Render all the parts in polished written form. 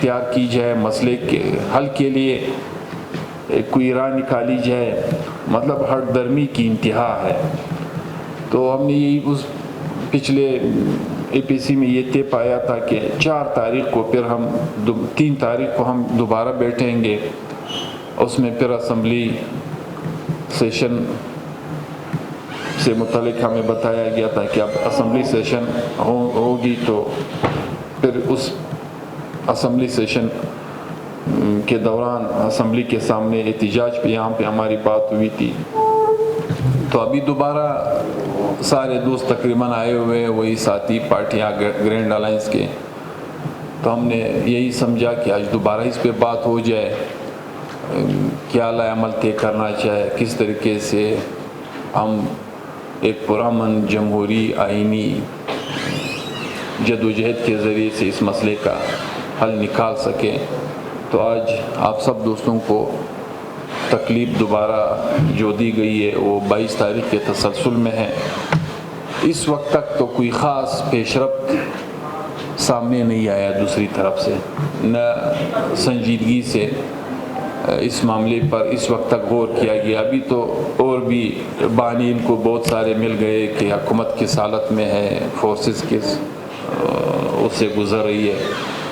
اختیار کی جائے، مسئلے کے حل کے لیے کوئی راہ نکالی جائے، مطلب ہٹ درمی کی انتہا ہے۔ تو ہم نے یہی اس پچھلے اے پی سی میں یہ طے پایا تھا کہ 4 تاریخ کو پھر ہم 3 تاریخ کو ہم دوبارہ بیٹھیں گے، اس میں پھر اسمبلی سیشن سے متعلق ہمیں بتایا گیا تھا کہ اب اسمبلی سیشن ہوگی تو پھر اس اسمبلی سیشن کے دوران اسمبلی کے سامنے احتجاج پہ یہاں پہ ہماری بات ہوئی تھی۔ تو ابھی دوبارہ سارے دوست تقریباً آئے ہوئے ہیں، وہی ساتھی پارٹیاں گرینڈ الائنس کے، تو ہم نے یہی سمجھا کہ آج دوبارہ اس پہ بات ہو جائے، کیا لائے عمل طے کرنا چاہے، کس طریقے سے ہم ایک پرامن جمہوری آئینی جدوجہد کے ذریعے سے اس مسئلے کا حل نکال سکیں۔ تو آج آپ سب دوستوں کو تکلیف دوبارہ جو دی گئی ہے وہ 22 تاریخ کے تسلسل میں ہے۔ اس وقت تک تو کوئی خاص پیش رفت سامنے نہیں آیا دوسری طرف سے، نہ سنجیدگی سے اس معاملے پر اس وقت تک غور کیا گیا۔ ابھی تو اور بھی بہانے ان کو بہت سارے مل گئے کہ حکومت کس حالت میں ہے، فورسز کس اس سے گزر رہی ہے۔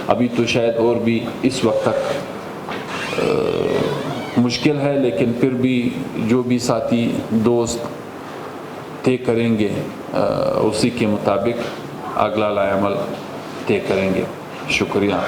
ابھی تو شاید اور بھی اس وقت تک مشکل ہے، لیکن پھر بھی جو بھی ساتھی دوست طے کریں گے اسی کے مطابق اگلا لائحہ عمل طے کریں گے۔ شکریہ۔